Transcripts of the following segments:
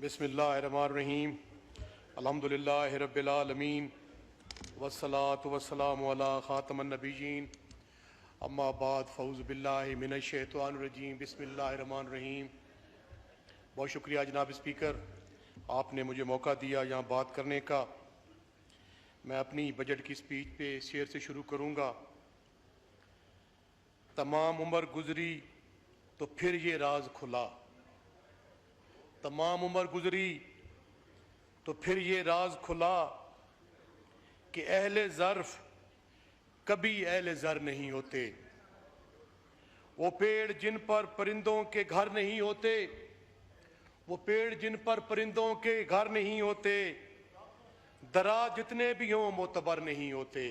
बिस्मिल्लाहिर्रहमानिर्रहीम अल्हम्दुलिल्लाहि रब्बिल आलमीन वस्सलातु वस्सलामु अला खातमन नबिय्यीन अम्मा बाद फ़ऊज़ु बिल्लाहि मिनश शैतानिर रजीम बिस्मिल्लाहिर्रहमानिर्रहीम। बहुत शुक्रिया जनाब स्पीकर, आपने मुझे मौका दिया यहाँ बात करने का। मैं अपनी बजट की स्पीच पे शेर से शुरू करूँगा। तमाम उम्र गुजरी तो फिर ये राज खुला, तमाम उम्र गुजरी तो फिर ये राज खुला कि अहले ज़र्फ़ कभी अहले ज़र नहीं होते। वो पेड़ जिन पर परिंदों के घर नहीं होते, वो पेड़ जिन पर परिंदों के घर नहीं होते, दरा जितने भी हों मोतबर नहीं होते।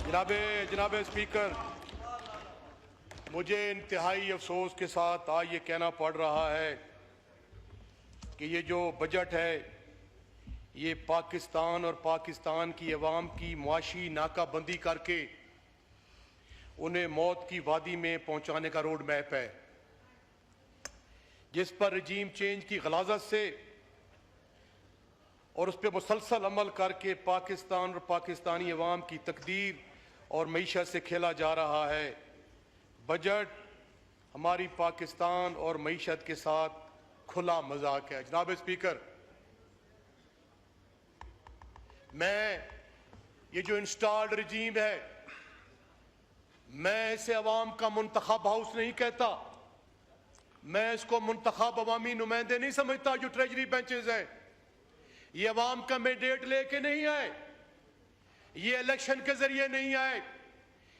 जनाबे स्पीकर, मुझे इंतहाई अफसोस के साथ आज ये कहना पड़ रहा है कि ये जो बजट है ये पाकिस्तान और पाकिस्तान की अवाम की मुआशी नाकाबंदी करके उन्हें मौत की वादी में पहुंचाने का रोड मैप है, जिस पर रजीम चेंज की गलाजत से और उस पर मुसलसल अमल करके पाकिस्तान और पाकिस्तानी अवाम की तकदीर और मईशत से खेला जा रहा है। बजट हमारी पाकिस्तान और मईशत के साथ खुला मजाक है। जनाब स्पीकर, मैं ये जो इंस्टॉल्ड रजीम है, मैं इसे अवाम का मुंतखब हाउस नहीं कहता, मैं इसको मुंतखब अवामी नुमाइंदे नहीं समझता जो ट्रेजरी बेंचेस हैं। ये अवाम का मैंडेट लेके नहीं आए, ये इलेक्शन के जरिए नहीं आए,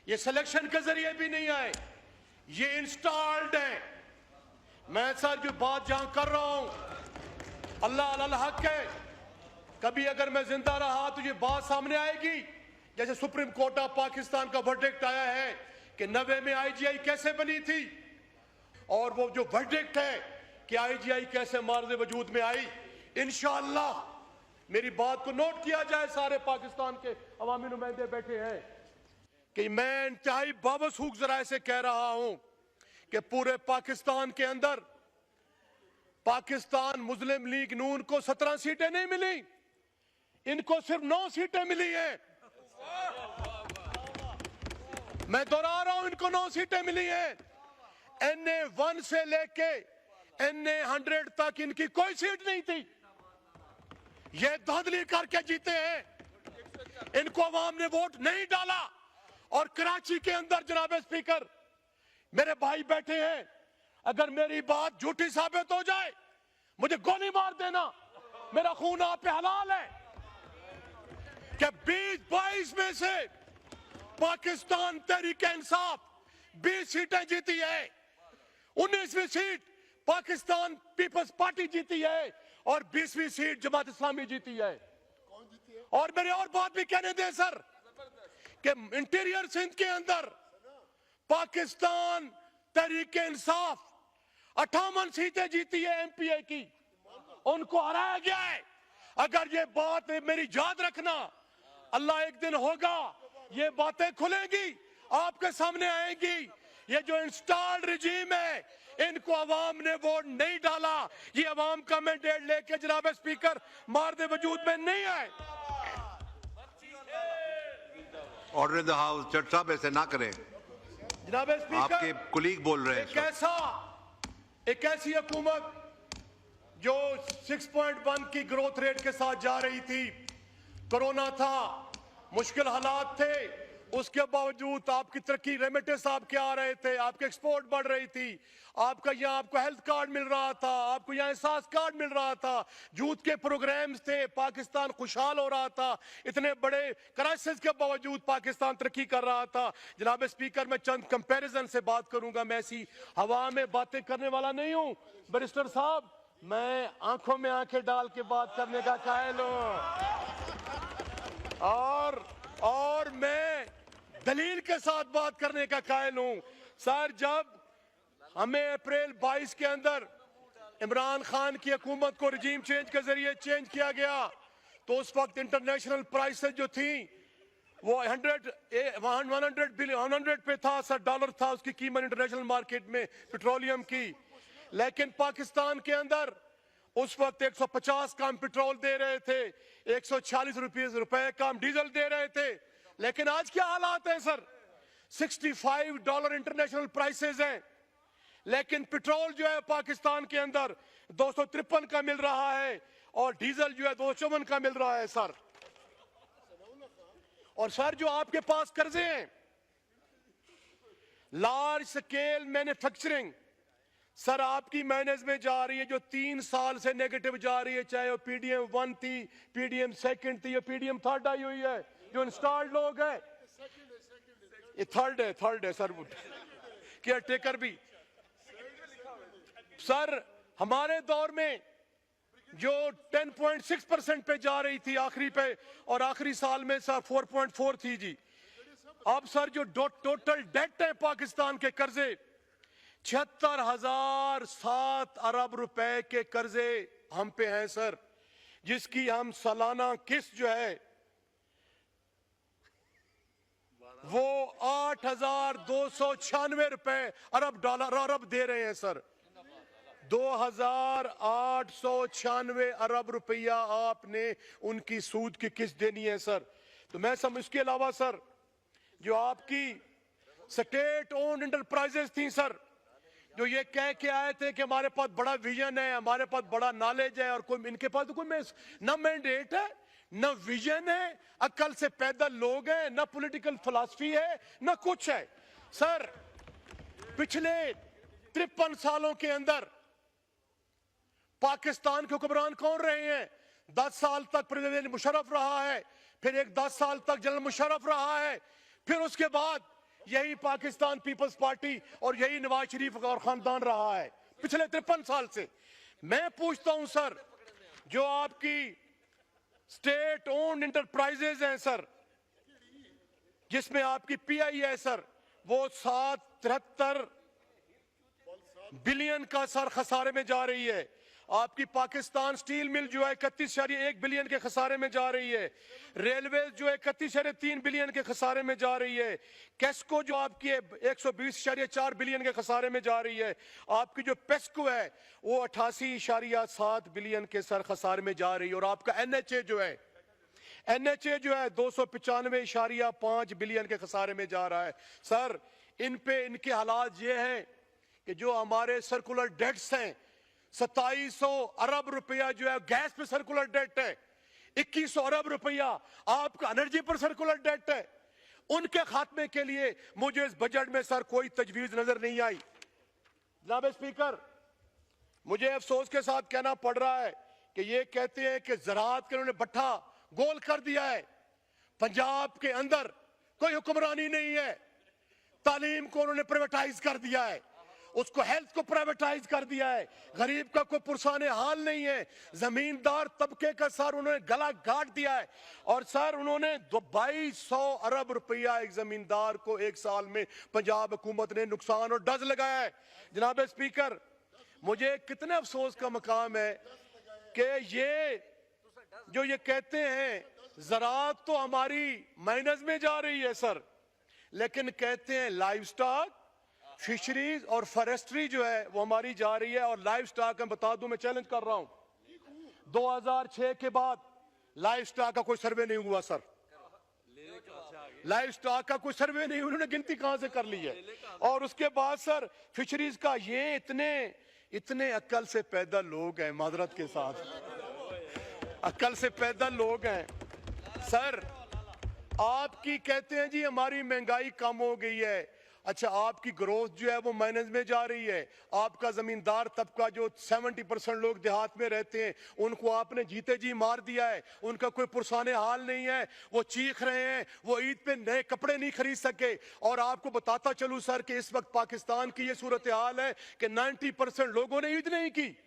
ये सिलेक्शन के जरिए भी नहीं आए, ये इंस्टॉल्ड है। मैं सर जो बात जहां कर रहा हूं, अल्लाह अल हक है, कभी अगर मैं जिंदा रहा तो ये बात सामने आएगी जैसे सुप्रीम कोर्ट ऑफ पाकिस्तान का वर्डिक्ट आया है कि 90 में IGI कैसे बनी थी, और वो जो वर्डिक्ट है कि IGI कैसे मार्ज़े वजूद में आई। इंशाअल्लाह मेरी बात को नोट किया जाए, सारे पाकिस्तान के अवामी नुमाइंदे बैठे हैं, कि मैं इंतहाई बावसूख जराए से कह रहा हूं कि पूरे पाकिस्तान के अंदर पाकिस्तान मुस्लिम लीग नून को 17 सीटें नहीं मिली, इनको सिर्फ 9 सीटें मिली हैं। मैं दोहरा रहा हूं, इनको 9 सीटें मिली हैं। NA 1 से लेके NA 100 तक इनकी कोई सीट नहीं थी, ये धांधली करके जीते हैं। इनको अवाम ने वोट नहीं डाला। और कराची के अंदर जनाब स्पीकर, मेरे भाई बैठे हैं, अगर मेरी बात झूठी साबित हो जाए मुझे गोली मार देना, मेरा खून आप पे हलाल है। कि 20-22 में से पाकिस्तान तहरीक इंसाफ 20 सीटें जीती है, 19वीं सीट पाकिस्तान पीपल्स पार्टी जीती है और 20वीं सीट जमात इस्लामी जीती है। और मेरे और बात भी कहने दें सर, कि इंटीरियर सिंध के अंदर पाकिस्तान तहरीक इंसाफ 58 सीटें जीती है MPA की, उनको हराया गया है। अगर ये बात मेरी याद रखना, अल्लाह एक दिन होगा ये बातें खुलेंगी, आपके सामने आएंगी। ये जो इंस्टॉल्ड रजीम है, इनको अवाम ने वोट नहीं डाला, ये अवाम का मैंडेट लेके जनाब स्पीकर मार्दे वजूद में नहीं आए। Order in the house. जज साहब ऐसे ना करें, जनाब स्पीकर, आपके कुलीग बोल रहे हैं। एक ऐसी हुकूमत जो 6.1 की ग्रोथ रेट के साथ जा रही थी, कोरोना था, मुश्किल हालात थे, उसके बावजूद आपकी तरक्की, रेमिटेंस आपके आ रहे थे, आपके एक्सपोर्ट बढ़ रही थी, आपका यहाँ आपको हेल्थ कार्ड मिल रहा था, आपको यहाँ एहसास कार्ड मिल रहा था, यूथ के प्रोग्राम्स थे, पाकिस्तान खुशहाल हो रहा था। इतने बड़े क्राइसिस के बावजूद पाकिस्तान तरक्की कर रहा था। जनाब स्पीकर, मैं चंद कंपैरिजन से बात करूंगा, मैं ऐसी हवा में बातें करने वाला नहीं हूं। बैरिस्टर साहब, मैं आंखों में आंखें डाल के बात करने का कायल हूं, और मैं दलील के साथ बात करने का कायल हूं। सर, जब हमें अप्रैल 22 के अंदर इमरान खान की हुकूमत को रजीम चेंज के जरिए चेंज किया गया, तो उस वक्त इंटरनेशनल प्राइसेस जो थी वो 100 पे था सर, डॉलर था उसकी कीमत इंटरनेशनल मार्केट में पेट्रोलियम की। लेकिन पाकिस्तान के अंदर उस वक्त 150 का हम पेट्रोल दे रहे थे, 140 रुपए का हम डीजल दे रहे थे। लेकिन आज क्या हालात है सर? $65 इंटरनेशनल प्राइसेस हैं, लेकिन पेट्रोल जो है पाकिस्तान के अंदर 253 का मिल रहा है और डीजल जो है 254 का मिल रहा है सर। और सर जो आपके पास कर्जे हैं, लार्ज स्केल मैन्युफैक्चरिंग, सर आपकी मैनेज में जा रही है जो 3 साल से नेगेटिव जा रही है, चाहे वो PDM 1 थी, PDM 2 थी या PDM 3 आई हुई है। जो इंस्टॉल्ड लोग हैं, ये थर्ड है सर, केयर टेकर भी। सर हमारे दौर में जो 10.6% पे जा रही थी आखिरी पे, और आखिरी साल में सर 4.4 थी जी। अब सर जो टोटल डेट है पाकिस्तान के कर्जे, 76,007 अरब रुपए के कर्जे हम पे हैं सर, जिसकी हम सालाना किस्त जो है वो 8,296 रुपए अरब दे रहे हैं सर। 2,896 अरब रुपया आपने उनकी सूद की किस्त देनी है सर। तो मैं इसके अलावा सर जो आपकी स्टेट ओन्ड इंटरप्राइजेस थी सर, जो ये कह के आए थे कि हमारे पास बड़ा विजन है, हमारे पास बड़ा नॉलेज है, और कोई इनके पास तो कोई न मैंडेट है, न विजन है, अक्ल से पैदा लोग हैं, न पॉलिटिकल फिलॉसफी है, न कुछ है सर। पिछले 53 सालों के अंदर पाकिस्तान के हुक्मरान कौन रहे हैं? 10 साल तक प्रेसिडेंट मुशर्रफ रहा है, फिर एक 10 साल तक जनरल मुशर्रफ रहा है, फिर उसके बाद यही पाकिस्तान पीपल्स पार्टी और यही नवाज शरीफ और खानदान रहा है पिछले 53 साल से। मैं पूछता हूं सर, जो आपकी स्टेट ओन्ड इंटरप्राइजेज हैं सर, जिसमें आपकी PI है सर, वो 773 बिलियन का सर खसारे में जा रही है। आपकी पाकिस्तान स्टील मिल जो है 31.1 बिलियन के खसारे में जा रही है। रेलवे जो है 31.3 बिलियन के खसारे में जा रही है। कैस्को जो आपकी है 120.4 बिलियन के खसारे में जा रही है। आपकी जो पेस्को है वो 88.7 बिलियन के सर खसारे में जा रही है। और आपका NHA जो है 295.5 बिलियन के खसारे में जा रहा है सर। इनके हालात ये हैं कि जो हमारे सर्कुलर डेट्स हैं, 2700 अरब रुपया जो है गैस पे सर्कुलर डेट है, 2100 अरब रुपया आपका एनर्जी पर सर्कुलर डेट है। उनके खात्मे के लिए मुझे इस बजट में सर कोई तजवीज नजर नहीं आई। जनाब स्पीकर, मुझे अफसोस के साथ कहना पड़ रहा है कि ये कहते हैं कि ज़राअत के उन्होंने भट्ठा गोल कर दिया है। पंजाब के अंदर कोई हुक्मरानी नहीं है। तालीम को उन्होंने प्राइवेटाइज कर दिया है, उसको हेल्थ को प्राइवेटाइज कर दिया है। गरीब का कोई पुरसाने हाल नहीं है। जमींदार तबके का सर उन्होंने गला काट दिया है। और सर उन्होंने 2200 अरब रुपया एक जमींदार को एक साल में पंजाब हुकूमत ने नुकसान और डज लगाया है। जनाब स्पीकर, मुझे कितने अफसोस का मकाम है कि ये कहते हैं ज़राअत तो हमारी माइनस में जा रही है सर, लेकिन कहते हैं लाइव स्टॉक, फिशरीज और फॉरेस्ट्री जो है वो हमारी जा रही है। और लाइव स्टॉक मैं बता दूं, मैं चैलेंज कर रहा हूं, 2006 के बाद लाइव स्टॉक का कोई सर्वे नहीं हुआ सर। लाइव स्टॉक का कोई सर्वे नहीं, उन्होंने गिनती कहां से कर ली है। और उसके बाद सर फिशरीज का, ये इतने अक्ल से पैदा लोग हैं, माजरत के साथ अक्ल से पैदा लोग हैं सर। आपकी कहते हैं जी हमारी महंगाई कम हो गई है। अच्छा, आपकी ग्रोथ जो है वो माइनस में जा रही है। आपका जमींदार तबका जो 70% लोग देहात में रहते हैं, उनको आपने जीते जी मार दिया है। उनका कोई पुरसाने हाल नहीं है, वो चीख रहे हैं, वो ईद पे नए कपड़े नहीं खरीद सके। और आपको बताता चलूं सर कि इस वक्त पाकिस्तान की ये सूरत हाल है कि 90% लोगों ने ईद नहीं की।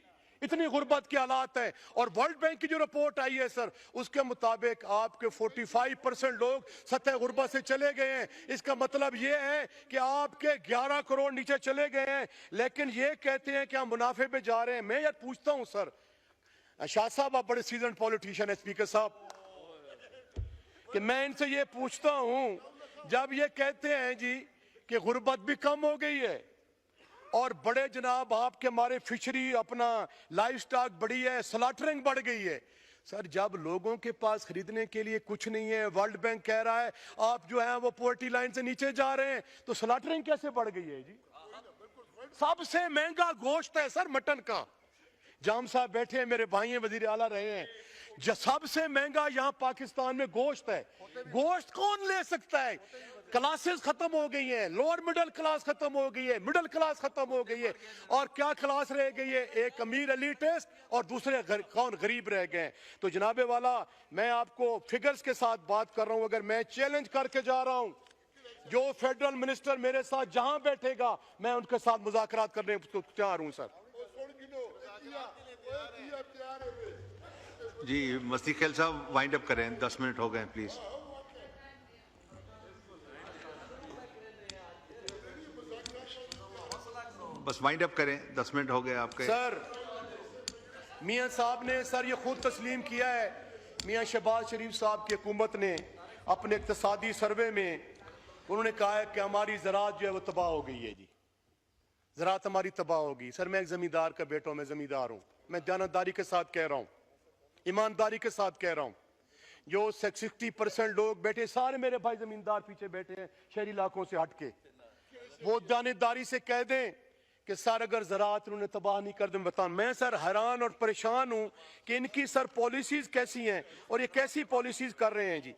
इतनी गुर्बत के हालात है। और वर्ल्ड बैंक की जो रिपोर्ट आई है सर, उसके मुताबिक आपके 45% लोग सतह गुर्बत से चले गए हैं। इसका मतलब ये है कि आपके 11 करोड़ नीचे चले गए हैं, लेकिन ये कहते हैं कि हम मुनाफे पे जा रहे हैं। मैं यार पूछता हूं सर, शाह साहब आप बड़े सीजन पॉलिटिशियन है स्पीकर साहब, कि मैं इनसे ये पूछता हूं, जब ये कहते हैं जी कि गुर्बत भी कम हो गई है और बड़े जनाब आपके हमारे फिशरी अपना लाइफ स्टॉक बढ़ी है, स्लॉटरिंग बढ़ गई है। सर जब लोगों के पास खरीदने के लिए कुछ नहीं है, वर्ल्ड बैंक कह रहा है आप जो है वो पॉवर्टी लाइन से नीचे जा रहे हैं, तो स्लॉटरिंग कैसे बढ़ गई है जी? सबसे महंगा गोश्त है सर मटन का। जाम साहब बैठे हैं, मेरे भाई हैं, वजीर आला रहे हैं। जो सबसे महंगा यहाँ पाकिस्तान में गोश्त है। गोश्त कौन ले सकता है? क्लासेस खत्म हो गई हैं, लोअर मिडिल क्लास खत्म हो गई है, मिडिल क्लास खत्म हो गई है, और क्या क्लास रह गई है? एक अमीर एलिटिस्ट और दूसरे कौन गरीब रह गए। तो जनाबे वाला मैं आपको फिगर्स के साथ बात कर रहा हूं। अगर मैं चैलेंज करके जा रहा हूं, जो फेडरल मिनिस्टर मेरे साथ जहां बैठेगा मैं उनके साथ मुज़ाकरात करने को तैयार हूं सर। जी मस्ती खेल साहब वाइंड अप करें, 10 मिनट हो गए प्लीज। बस वाइंड अप करें, 10 मिनट हो गए आपके। सर मियां साहब ने सर ये खुद तस्लीम किया है, मियां शहबाज शरीफ साहब की हुकूमत ने अपने इक्तसादी सर्वे में उन्होंने कहा है कि हमारी ज़राअत जो है वो तबाह हो गई है जी, ज़राअत हमारी तबाह होगी। सर मैं एक ज़मींदार का बेटा हूँ, मैं ज़मींदार हूँ, मैं दयानतदारी के साथ कह रहा हूँ, ईमानदारी के साथ कह रहा हूँ। जो 60% लोग बैठे, सारे मेरे भाई ज़मींदार पीछे बैठे हैं शहरी इलाकों से हट के, वो दयानतदारी से कह दें कि सर अगर ज़राअत उन्होंने तबाह नहीं कर दें बता। मैं सर हैरान और परेशान हूँ कि इनकी सर पॉलिसीज़ कैसी हैं और ये कैसी पॉलिसीज़ कर रहे हैं जी,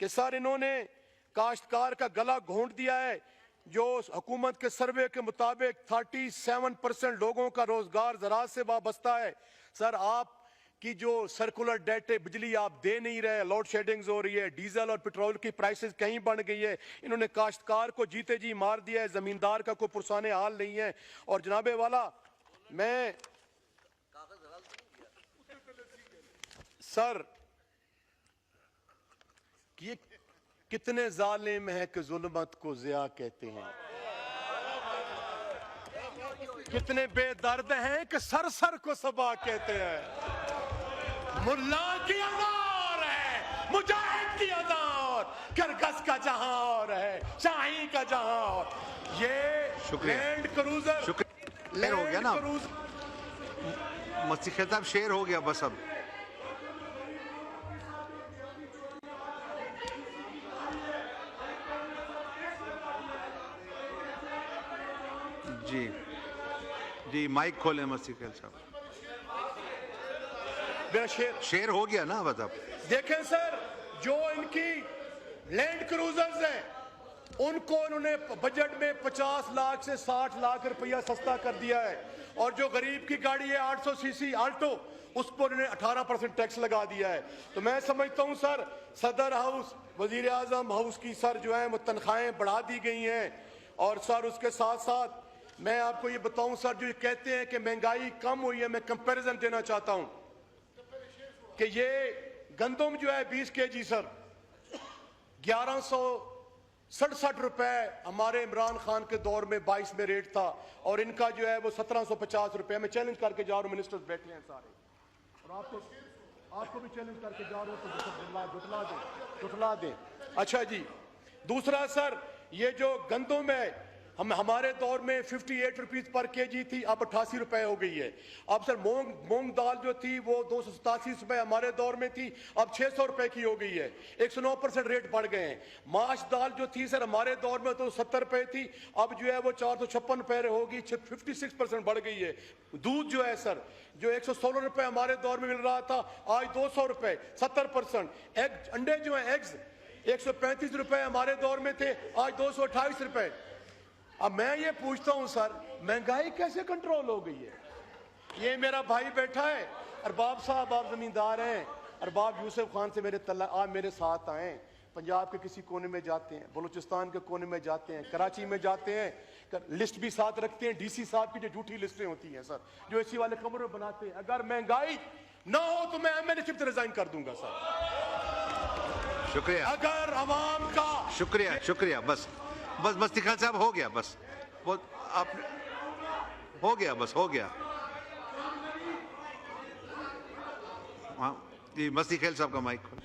कि सर इन्होंने काश्तकार का गला घोंट दिया है। जो हुकूमत के सर्वे के मुताबिक 37% लोगों का रोजगार ज़राअत से वाबस्ता है। सर आप की जो सर्कुलर डेट बिजली आप दे नहीं रहे, लोड शेडिंग्स हो रही है, डीजल और पेट्रोल की प्राइसेस कहीं बढ़ गई है, इन्होंने काश्तकार को जीते जी मार दिया है, जमींदार का कोई पुरसाने हाल नहीं है। और जनाबे वाला मैं सर ये कितने जालिम है कि जुल्मत को ज़िया कहते हैं, कितने बेदर्द हैं कि सर सर को सबा कहते हैं। मुल्ला की अदा और है, मुजाहिद की अदा और, करकस का जहां और है, शाही का जहां और। ये लैंड क्रूजर शुक्रिया हो गया ना, मस्ती खेल साहब शेर हो गया बस। अब जी जी माइक खोलें मस्ती खेल साहब। मेरा शेर हो गया ना बस। अब देखें सर, जो इनकी लैंड क्रूजर्स हैं उनको उन्होंने बजट में 50 लाख से 60 लाख रुपया सस्ता कर दिया है, और जो गरीब की गाड़ी है 800 सीसी आल्टो उस पर उन्होंने 18% टैक्स लगा दिया है। तो मैं समझता हूं सर सदर हाउस, वजीर आजम हाउस की सर जो है वो तनख्वाहें बढ़ा दी गई हैं। और सर उसके साथ साथ मैं आपको ये बताऊं सर, जो ये कहते हैं कि महंगाई कम हुई है, मैं कंपैरिजन देना चाहता हूं कि ये गंदम जो है 20 kg सर 1167 रुपए हमारे इमरान खान के दौर में 22 में रेट था, और इनका जो है वो 1750 रुपए। मैं चैलेंज करके जा रहा हूँ, मिनिस्टर्स बैठे हैं सारे, और आपको भी चैलेंज करके जा रहा हूँ, तो जुटला दें। अच्छा जी, दूसरा सर ये जो गंदम है हमारे दौर में 58 रुपीज पर kg थी, अब 88 रुपए हो गई है। अब सर मूंग दाल जो थी वो 287 रुपए हमारे दौर में थी, अब 600 रुपए की हो गई है, 109% रेट बढ़ गए हैं। माश दाल जो थी सर हमारे दौर में तो 70 रुपए थी, अब जो है वो 456 रुपए होगी, 56% बढ़ गई है। दूध जो है सर, जो 116 रुपए हमारे दौर में मिल रहा था, आज 200 रुपए, 70%। एग अंडे जो है एग्स 135 रुपए हमारे दौर में थे, आज 228 रुपए। अब मैं ये पूछता हूं सर, महंगाई कैसे कंट्रोल हो गई है? ये मेरा भाई बैठा है अरबाब साहब, आप जमींदार हैं, अरबाब यूसुफ खान से आप मेरे साथ आए, पंजाब के किसी कोने में जाते हैं, बलूचिस्तान के कोने में जाते हैं, कराची में जाते हैं, लिस्ट भी साथ रखते हैं, डीसी साहब की जो झूठी लिस्टें होती हैं सर, जो एसी वाले कमरे में बनाते हैं। अगर महंगाई ना हो तो मैं एमएलए से रिजाइन कर दूंगा सर। शुक्रिया। अगर अवाम का शुक्रिया शुक्रिया बस बस मस्ती खान साहब हो गया बस, वो आप हो गया बस, हो गया। हाँ जी मस्ती खेल साहब का माइक खोल।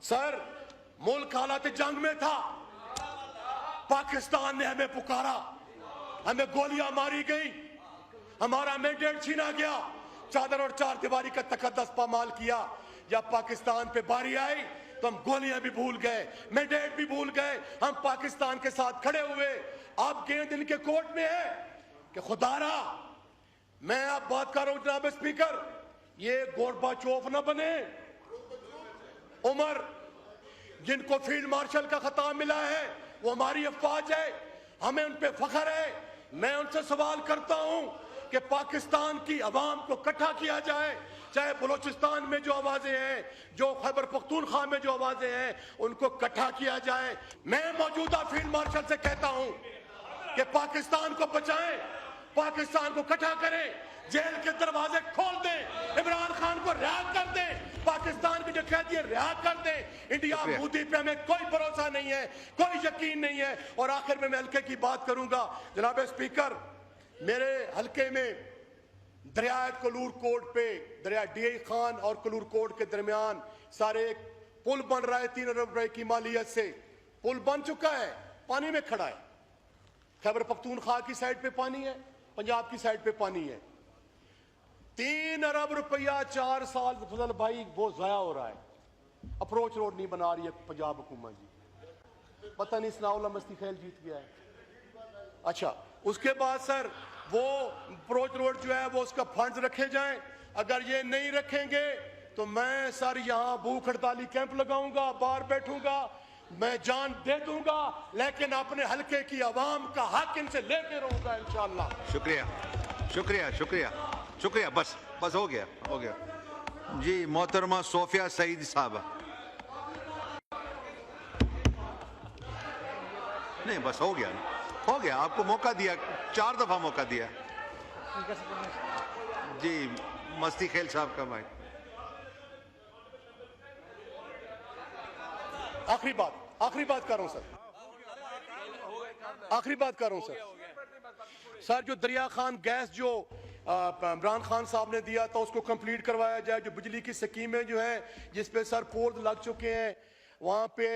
सर मुल्क हालात जंग में था, पाकिस्तान ने हमें पुकारा, हमें गोलियां मारी गई, हमारा मैंडेट छीना गया, चादर और चार दीवारी का तकद्दस पामाल किया। जब पाकिस्तान पे बारी आई तो हम गोलियां भी भूल गए, मैंडेट भी भूल गए, हम पाकिस्तान के साथ खड़े हुए। अब गेंद इनके कोर्ट में है कि खुदारा, मैं अब बात कर रहा हूं जनाब स्पीकर, ये गोरबाचोफ ना बने। उमर जिनको फील्ड मार्शल का खिताब मिला है वो हमारी अफवाज है, हमें उन पे फख्र है। मैं उनसे सवाल करता हूं कि पाकिस्तान की आवाम को इकट्ठा किया जाए, चाहे बलूचिस्तान में जो आवाजें हैं, जो खैबर पख्तूनख्वा में जो आवाजें हैं, उनको इकट्ठा किया जाए। मैं मौजूदा फील्ड मार्शल से कहता हूं कि पाकिस्तान को बचाएं, पाकिस्तान को इकट्ठा करें, जेल के दरवाजे खोल दें, इमरान खान को रिहा कर दें, पाकिस्तान के जो कैदी रिहा कर दें। इंडिया मोदी पे हमें कोई भरोसा नहीं है, कोई यकीन नहीं है। और आखिर में मैं हल्के की बात करूंगा जनाब स्पीकर, मेरे हल्के में दरिया कलूर कोट पे, दरिया डीए खान और कलूर कोट के दरमियान सारे एक पुल बन रहा है 3 अरब रुपए की मालियत से। पुल बन चुका है, पानी में खड़ा है। खैबर पख्तूनख्वा की साइड पे पानी है, पंजाब की साइड पे पानी है। 3 अरब रुपया 4 साल फजल भाई वो जाया हो रहा है। अप्रोच रोड नहीं बना रही है पंजाब हुकूमत जी, पता नहीं सनाउल्लाह मस्ती खैल जीत गया है। अच्छा, उसके बाद सर वो अप्रोच रोड जो है वो उसका फंड्स रखे जाएं। अगर ये नहीं रखेंगे तो मैं सर यहाँ भूख हड़ताली कैंप लगाऊंगा, बाहर बैठूंगा, मैं जान दे दूंगा, लेकिन अपने हल्के की आवाम का हक इनसे लेके रहूंगा इंशाअल्लाह। शुक्रिया शुक्रिया शुक्रिया शुक्रिया, बस बस हो गया हो गया जी। मोहतरमा सोफिया सईद साहब, नहीं बस हो गया हो गया, आपको मौका दिया, 4 दफा मौका दिया जी। मस्ती खेल साहब का माइक। आखिरी बात कर रहा हूं सर, आखिरी बात कर रहा हूं सर। सर जो दरिया खान गैस जो इमरान खान साहब ने दिया था उसको कंप्लीट करवाया जाए। जो बिजली की स्कीमें जो है जिस पे सर पोल लग चुके हैं, वहां पे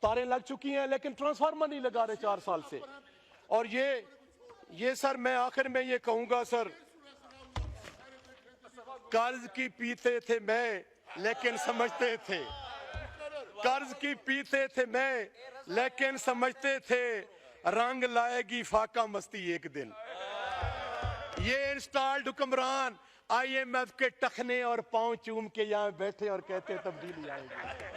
तारें लग चुकी हैं, लेकिन ट्रांसफार्मर नहीं लगा रहे 4 साल से। और ये सर मैं आखिर में ये कहूंगा सर, कर्ज की पीते थे मैं लेकिन समझते थे, कर्ज की पीते थे मैं लेकिन समझते थे, रंग लाएगी फाका मस्ती एक दिन। ये इंस्टॉल्ड हुक्मरान IMF के टखने और पांव चूम के यहाँ बैठे और कहते तब्दीली आएगी।